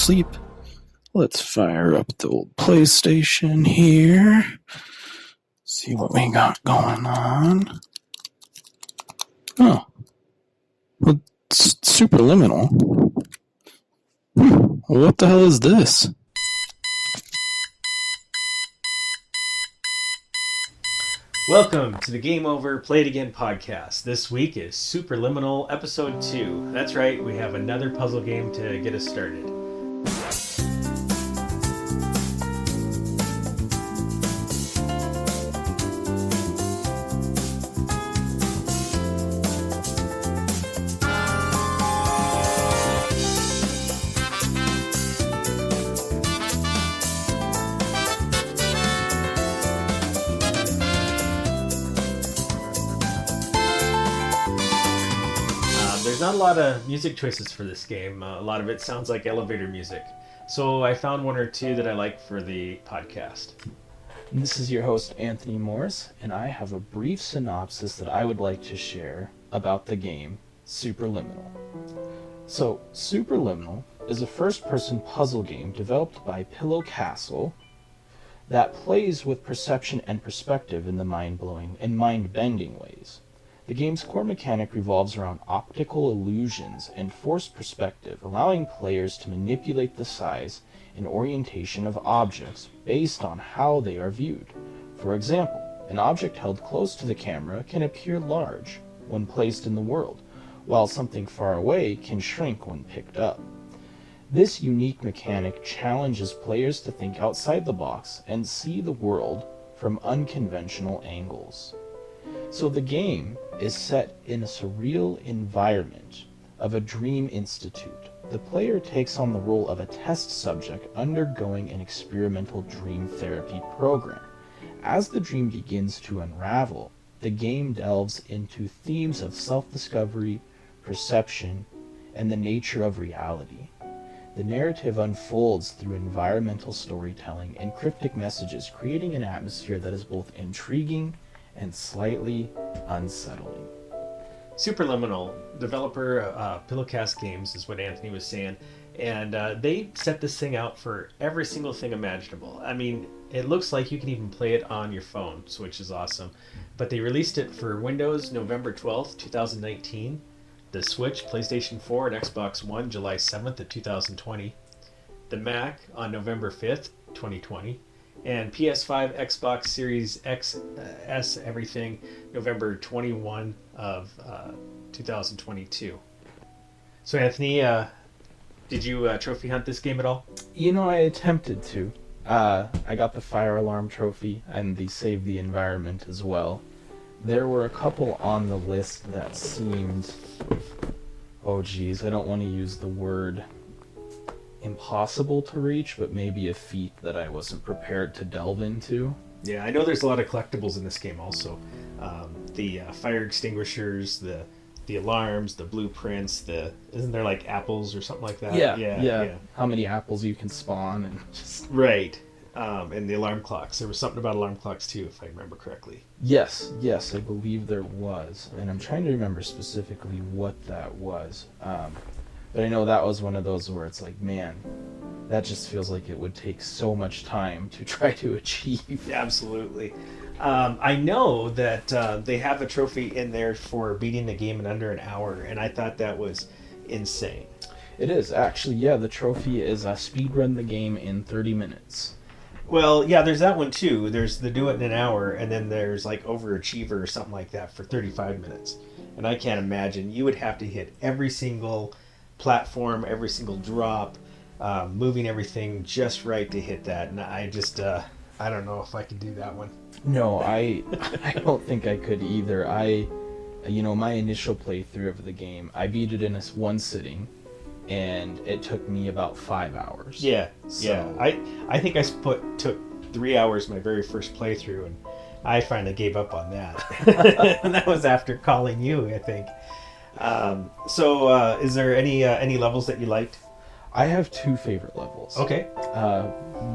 asleep. Let's fire up the old PlayStation here. See what we got going on. Oh. Well, it's Superliminal. What the hell is this? Welcome to the Game Over, Play It Again podcast. This week is Superliminal Episode 2. That's right, we have another puzzle game to get us started. There's not a lot of music choices for this game. A lot of it sounds like elevator music. So I found one or two that I like for the podcast. This is your host, Anthony Morse, and I have a brief synopsis that I would like to share about the game Superliminal. So, Superliminal is a first-person puzzle game developed by Pillow Castle that plays with perception and perspective in the mind-blowing and mind-bending ways. The game's core mechanic revolves around optical illusions and forced perspective, allowing players to manipulate the size and orientation of objects based on how they are viewed. For example, an object held close to the camera can appear large when placed in the world, while something far away can shrink when picked up. This unique mechanic challenges players to think outside the box and see the world from unconventional angles. So the game is set in a surreal environment of a dream institute. The player takes on the role of a test subject undergoing an experimental dream therapy program. As the dream begins to unravel, the game delves into themes of self-discovery, perception, and the nature of reality. The narrative unfolds through environmental storytelling and cryptic messages, creating an atmosphere that is both intriguing and slightly unsettling. Superliminal, developer Pillowcast Games is what Anthony was saying, and they set this thing out for every single thing imaginable. I mean, it looks like you can even play it on your phone, which is awesome. But they released it for Windows November 12th, 2019, the Switch, PlayStation 4, and Xbox One July 7th of 2020, the Mac on November 5th, 2020, and PS5, Xbox Series X, S, everything, November 21 of 2022. So Anthony, did you trophy hunt this game at all? You know, I attempted to. I got the fire alarm trophy and the save the environment as well. There were a couple on the list that seemed, oh geez, I don't want to use the word impossible to reach, but maybe a feat that I wasn't prepared to delve into. Yeah, I know there's a lot of collectibles in this game also. The fire extinguishers, the alarms, the blueprints, isn't there like apples or something like that? Yeah. How many apples you can spawn and just... Right. And the alarm clocks. There was something about alarm clocks too, if I remember correctly. Yes, I believe there was. And I'm trying to remember specifically what that was. But I know that was one of those where it's like, man, that just feels like it would take so much time to try to achieve. Absolutely. I know that they have a trophy in there for beating the game in under an hour, and I thought that was insane. It is, actually, yeah. The trophy is speedrun the game in 30 minutes. Well, yeah, there's that one too. There's the do it in an hour, and then there's like overachiever or something like that for 35 minutes. And I can't imagine. You would have to hit every single platform, every single drop, moving everything just right to hit that. And I just, I don't know if I could do that one. No, I don't think I could either. My initial playthrough of the game, I beat it in one sitting, and it took me about 5 hours. Yeah. So, I think I took 3 hours my very first playthrough, and I finally gave up on that. And that was after calling you, I think. So is there any levels that you liked? I have two favorite levels. Okay.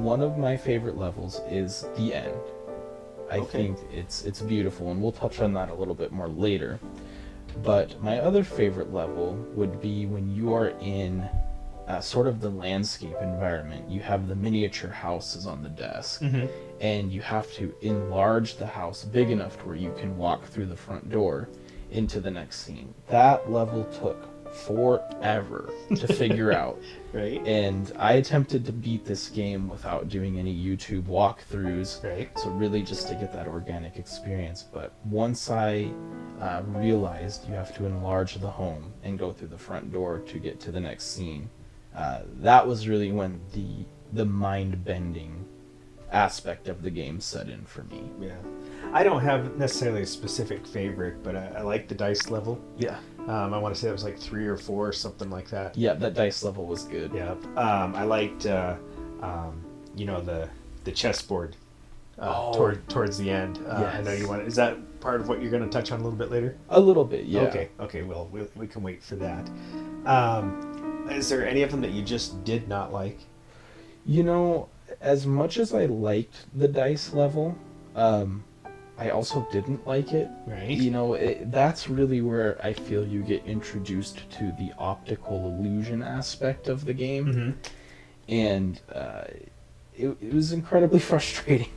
One of my favorite levels is the end. I think it's beautiful, and we'll touch on that a little bit more later. But my other favorite level would be when you are in sort of the landscape environment. You have the miniature houses on the desk, and you have to enlarge the house big enough to where you can walk through the front door into the next scene. That level took forever to figure out. Right. And I attempted to beat this game without doing any YouTube walkthroughs. Right. So really just to get that organic experience. But once I realized you have to enlarge the home and go through the front door to get to the next scene, that was really when the mind-bending aspect of the game set in for me. Yeah. I don't have necessarily a specific favorite, but I like the dice level. Yeah. I want to say it was like 3 or 4 or something like that. Yeah, that dice level was good. Yeah. I liked, you know, the chessboard towards the end. Yes. I know you want. Is that part of what you're going to touch on a little bit later? A little bit, yeah. Okay. Well, we can wait for that. Is there any of them that you just did not like? You know, as much as I liked the dice level, I also didn't like it. Right. You know, that's really where I feel you get introduced to the optical illusion aspect of the game. Mm-hmm. And it was incredibly frustrating.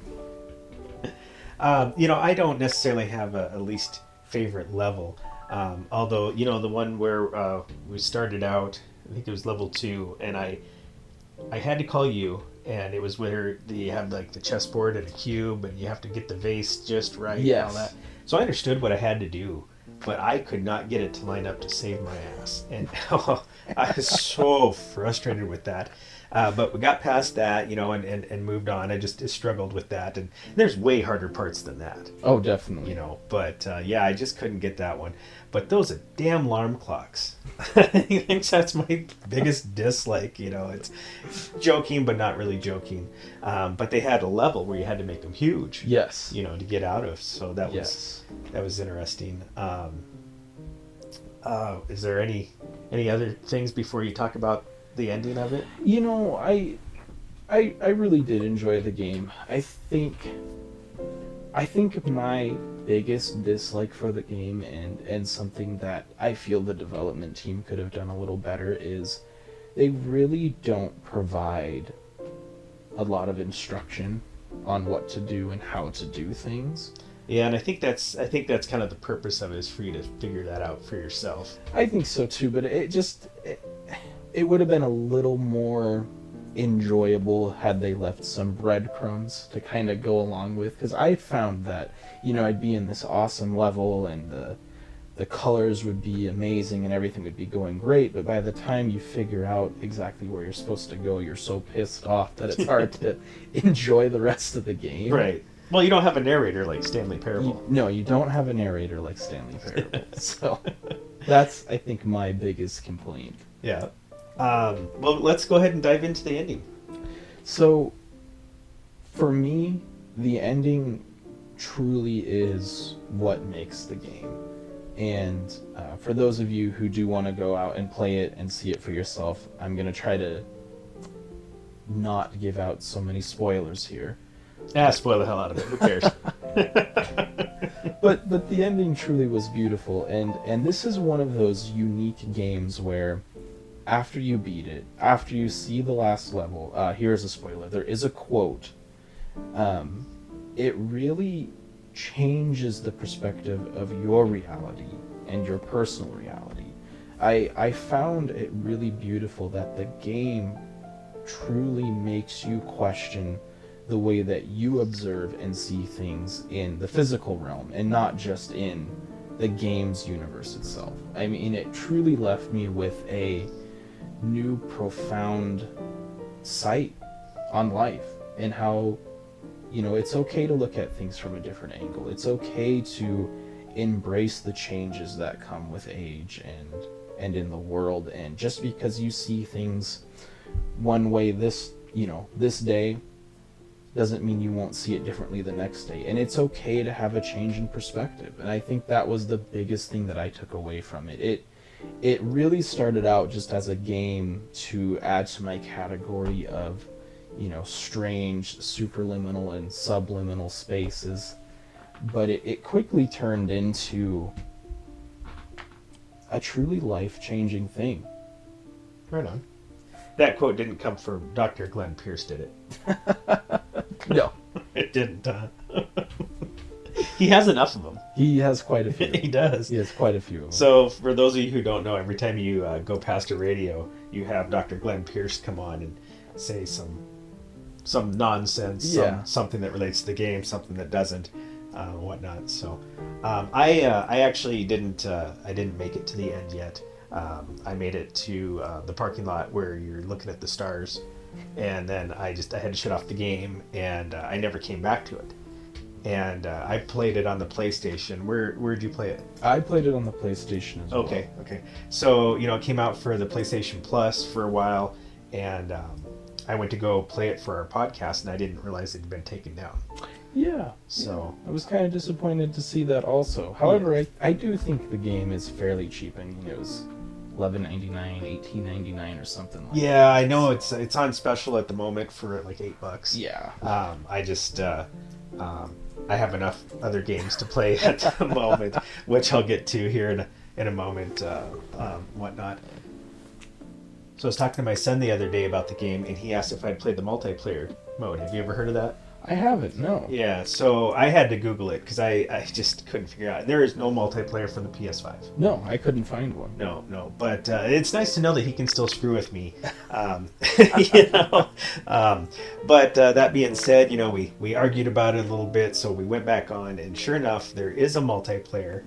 You know, I don't necessarily have a least favorite level. Although, you know, the one where we started out, I think it was level 2, and I had to call you, and it was where you have like the chessboard and a cube, and you have to get the vase just right. Yes. And all that. So I understood what I had to do, but I could not get it to line up to save my ass, and I was so frustrated with that. But we got past that, you know, and moved on. I just struggled with that, and there's way harder parts than that. Oh, definitely. You know, but yeah, I just couldn't get that one. But those are damn alarm clocks. I think that's my biggest dislike. You know, it's joking, but not really joking. But they had a level where you had to make them huge. Yes. You know, to get out of. So that Yes. was interesting. Is there any other things before you talk about the ending of it? You know, I really did enjoy the game. I think my biggest dislike for the game and something that I feel the development team could have done a little better is they really don't provide a lot of instruction on what to do and how to do things. Yeah, and I think that's kind of the purpose of it, is for you to figure that out for yourself. I think so too, but it would have been a little more enjoyable had they left some breadcrumbs to kind of go along with, because I found that, you know, I'd be in this awesome level and the colors would be amazing and everything would be going great, but by the time you figure out exactly where you're supposed to go, you're so pissed off that it's hard to enjoy the rest of the game. Right. Well, you don't have a narrator like Stanley Parable. No, you don't have a narrator like Stanley Parable. So that's, I think, my biggest complaint. Yeah. Well, let's go ahead and dive into the ending. So, for me, the ending truly is what makes the game. And for those of you who do want to go out and play it and see it for yourself, I'm going to try to not give out so many spoilers here. Spoil the hell out of it. Who cares? But the ending truly was beautiful, and this is one of those unique games where after you beat it, after you see the last level, here's a spoiler, there is a quote, it really changes the perspective of your reality and your personal reality. I found it really beautiful that the game truly makes you question the way that you observe and see things in the physical realm and not just in the game's universe itself. I mean, it truly left me with a new profound sight on life and how, you know, it's okay to look at things from a different angle. It's okay to embrace the changes that come with age and in the world, and just because you see things one way this day doesn't mean you won't see it differently the next day. And it's okay to have a change in perspective. And I think that was the biggest thing that I took away from it. It really started out just as a game to add to my category of, you know, strange superliminal and subliminal spaces. But it quickly turned into a truly life-changing thing. Right on. That quote didn't come from Dr. Glenn Pierce, did it? No. It didn't. He has enough of them. He has quite a few. He does. He has quite a few of them. So, for those of you who don't know, every time you go past a radio, you have Dr. Glenn Pierce come on and say some nonsense, something that relates to the game, something that doesn't, whatnot. So, I actually didn't make it to the end yet. I made it to the parking lot where you're looking at the stars, and then I had to shut off the game, and I never came back to it. And I played it on the PlayStation. Where'd you play it? I played it on the PlayStation as well. Okay. So, it came out for the PlayStation Plus for a while, and I went to go play it for our podcast, and I didn't realize it had been taken down. Yeah. So I was kind of disappointed to see that also. However, I do think the game is fairly cheap. I mean, it was $11.99, $18.99 or something like that. Yeah, I know it's on special at the moment for like $8. Yeah. I just I have enough other games to play at the moment, which I'll get to here in a moment, whatnot. So I was talking to my son the other day about the game, and he asked if I'd played the multiplayer mode. Have you ever heard of that? I haven't, no. Yeah, so I had to Google it because I just couldn't figure out. There is no multiplayer for the PS5. No, I couldn't find one. No, but it's nice to know that he can still screw with me. But that being said, we argued about it a little bit, so we went back on, and sure enough, there is a multiplayer,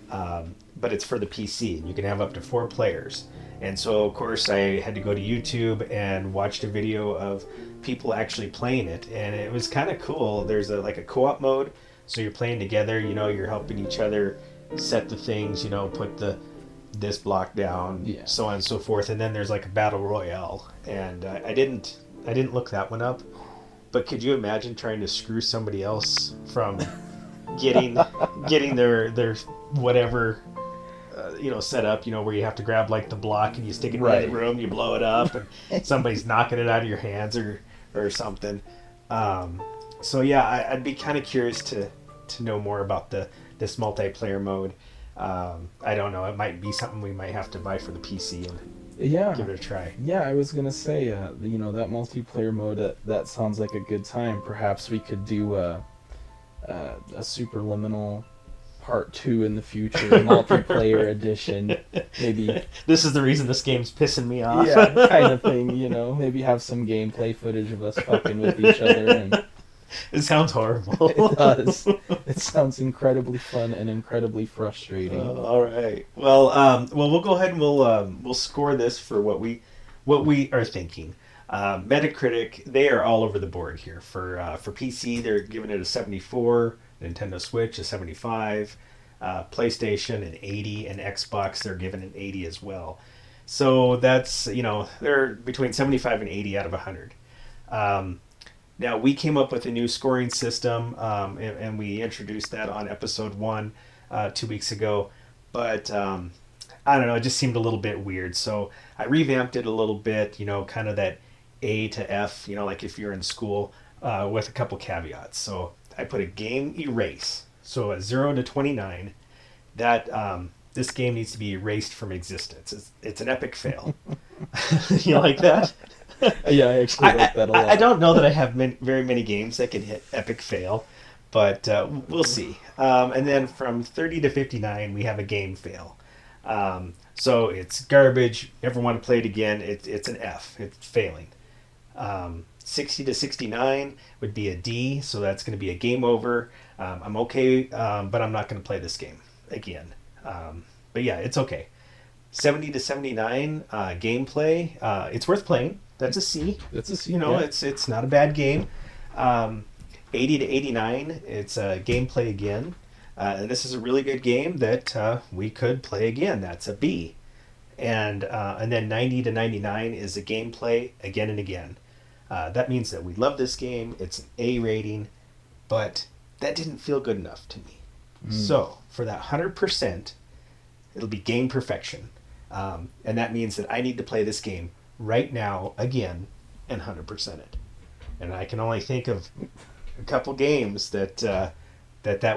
but it's for the PC, and you can have up to 4 players. And so, of course, I had to go to YouTube and watched a video of people actually playing it, and it was kind of cool. There's a co-op mode, so you're playing together. You're helping each other set the things. Put this block down, so on and so forth. And then there's like a battle royale, and I didn't look that one up. But could you imagine trying to screw somebody else from getting their whatever? Set up, where you have to grab like the block and you stick it in the room, you blow it up, and somebody's knocking it out of your hands or something. So yeah, I'd be kind of curious to know more about this multiplayer mode. I don't know, it might be something we might have to buy for the PC and give it a try. Yeah, I was gonna say, that multiplayer mode, that sounds like a good time. Perhaps we could do a Superliminal Part 2 in the future, multiplayer edition. Maybe this is the reason this game's pissing me off. Yeah, kind of thing. Maybe have some gameplay footage of us fucking with each other. And it sounds horrible. It does. It sounds incredibly fun and incredibly frustrating. All right. Well, we'll go ahead and we'll score this for what we are thinking. Metacritic, they are all over the board here. For PC, they're giving it a 74. Nintendo Switch a 75, PlayStation an 80, and Xbox they're giving an 80 as well. So that's, they're between 75 and 80 out of 100. Now we came up with a new scoring system, and we introduced that on episode 1 2 weeks ago. But I don't know, it just seemed a little bit weird. So I revamped it a little bit, kind of that A to F, like if you're in school, with a couple caveats. So I put a game erase. So at 0 to 29, that this game needs to be erased from existence. It's an epic fail. You like that? Yeah, I actually like that a lot. I don't know that I have very many games that can hit epic fail, but we'll see. And then from 30 to 59, we have a game fail. So it's garbage. Never want to play it again. It's an F. It's failing. 60 to 69 would be a D, so that's going to be a game over. I'm okay, but I'm not going to play this game again. But yeah, it's okay. 70 to 79, gameplay. It's worth playing. That's a C. That's a C. It's not a bad game. 80 to 89, it's gameplay again. And this is a really good game that we could play again. That's a B. And then 90 to 99 is a gameplay again and again. That means that we love this game. It's an A rating, but that didn't feel good enough to me. So for that 100%, it'll be game perfection. And that means that I need to play this game right now again and 100% it. And I can only think of a couple games that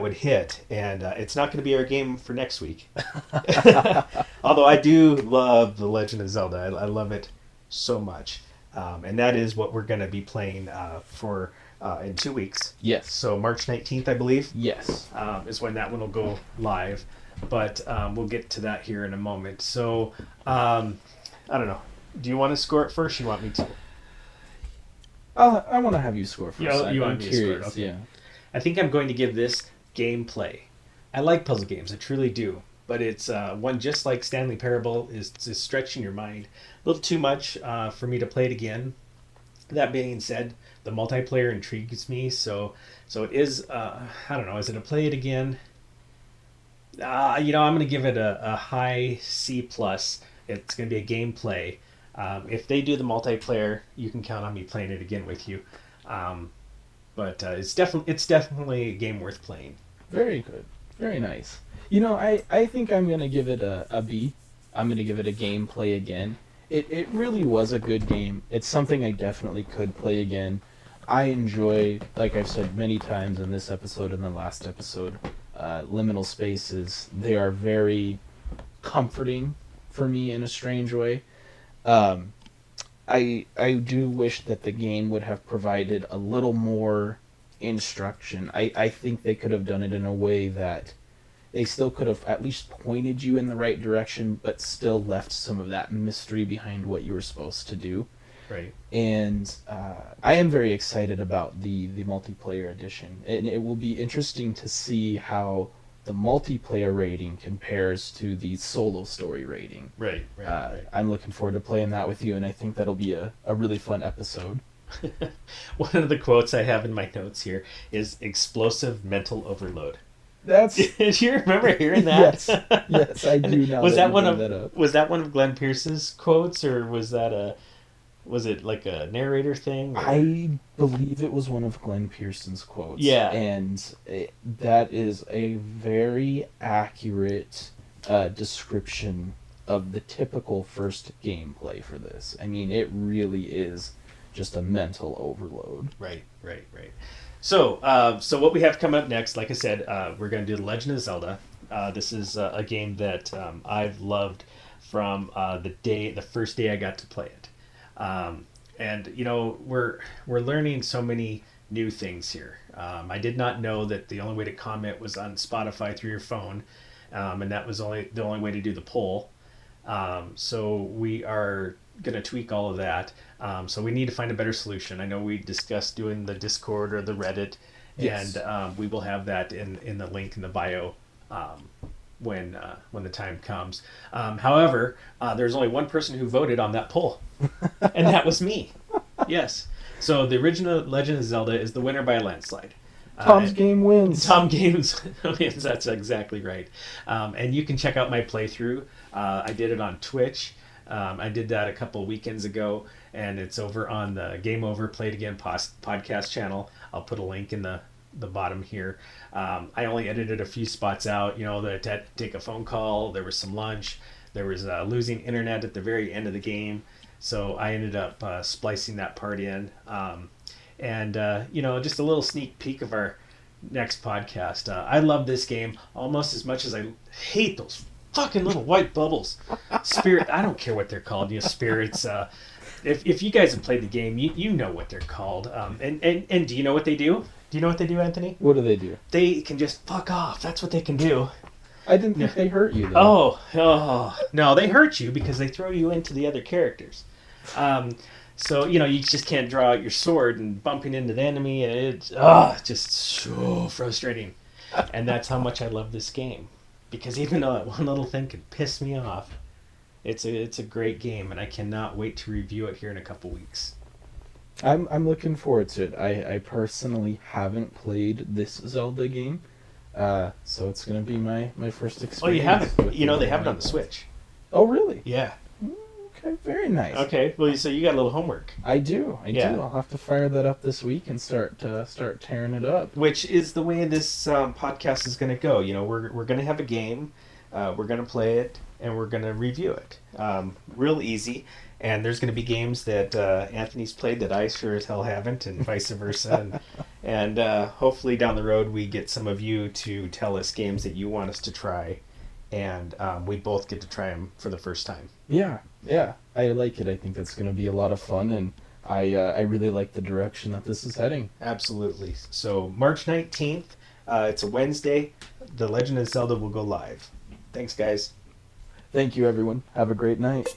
would hit, and it's not going to be our game for next week. Although I do love The Legend of Zelda. I love it so much. And that is what we're going to be playing for in 2 weeks. Yes. So March 19th, I believe. Yes. Is when that one will go live. But we'll get to that here in a moment. So I don't know. Do you want to score it first? Or you want me to? I want to have you score first. You want I'm me to score it, curious. okay. Yeah. I think I'm going to give this gameplay. I like puzzle games. I truly do. But it's one just like Stanley Parable is stretching your mind a little too much for me to play it again. That being said, the multiplayer intrigues me. So it is, I don't know, is it a play it again? I'm going to give it a high C+. It's going to be a gameplay. If they do the multiplayer, you can count on me playing it again with you. But it's definitely a game worth playing. Very good. Very nice. I think I'm going to give it a B. I'm going to give it a gameplay again. It really was a good game. It's something I definitely could play again. I enjoy, like I've said many times in this episode and the last episode, liminal spaces. They are very comforting for me in a strange way. I do wish that the game would have provided a little more instruction. I think they could have done it in a way that they still could have at least pointed you in the right direction, but still left some of that mystery behind what you were supposed to do. Right. And I am very excited about the multiplayer edition. And it will be interesting to see how the multiplayer rating compares to the solo story rating. Right. I'm looking forward to playing that with you, and I think that'll be a really fun episode. One of the quotes I have in my notes here is explosive mental overload. That's Did you remember hearing that? yes, I do now. Was that one you of bring that up. Was that one of Glenn Pierce's quotes, or was it like a narrator thing? Or? I believe it was one of Glenn Pearson's quotes. Yeah. And that is a very accurate description of the typical first gameplay for this. I mean, it really is just a mental overload. Right. So what we have come up next, like I said, we're going to do The Legend of Zelda. This is a game that I've loved from the first day I got to play it. And we're learning so many new things here. I did not know that the only way to comment was on Spotify through your phone, and that was the only way to do the poll. So we are going to tweak all of that. So we need to find a better solution. I know we discussed doing the Discord or the Reddit, Yes. and we will have that in the link in the bio when the time comes. However, there's only one person who voted on that poll, and that was me. Yes. So the original Legend of Zelda is the winner by a landslide. Tom's game wins. Tom Games wins. That's exactly right. And you can check out my playthrough. I did it on Twitch. I did that a couple weekends ago, and it's over on the Game Over Play It Again podcast channel. I'll put a link in the bottom here. I only edited a few spots out. That I had to take a phone call. There was some lunch. There was losing internet at the very end of the game. So I ended up splicing that part in. And just a little sneak peek of our next podcast. I love this game almost as much as I hate those fucking little white bubbles. Spirit, I don't care what they're called. Spirits. If you guys have played the game, you know what they're called. And do you know what they do? Do you know what they do, Anthony? What do they do? They can just fuck off. That's what they can do. I didn't think they hurt you, though. Oh, no, they hurt you because they throw you into the other characters. So, you just can't draw out your sword and bumping into the enemy, and it's just so frustrating. And that's how much I love this game. Because even though that one little thing can piss me off, it's a great game, and I cannot wait to review it here in a couple weeks. I'm looking forward to it. I personally haven't played this Zelda game, so it's going to be my first experience. Oh, you haven't? They have it on the game. Switch. Oh, really? Yeah. Okay, very nice. Okay, well, so you got a little homework. I do. Yeah. I'll have to fire that up this week and start tearing it up. Which is the way this podcast is going to go. We're going to have a game, we're going to play it, and we're going to review it. Real easy. And there's going to be games that Anthony's played that I sure as hell haven't, and vice versa. and hopefully down the road we get some of you to tell us games that you want us to try, and we both get to try them for the first time. Yeah. I like it. I think that's going to be a lot of fun, and I really like the direction that this is heading. Absolutely. So March 19th, it's a Wednesday. The Legend of Zelda will go live. Thanks, guys. Thank you, everyone. Have a great night.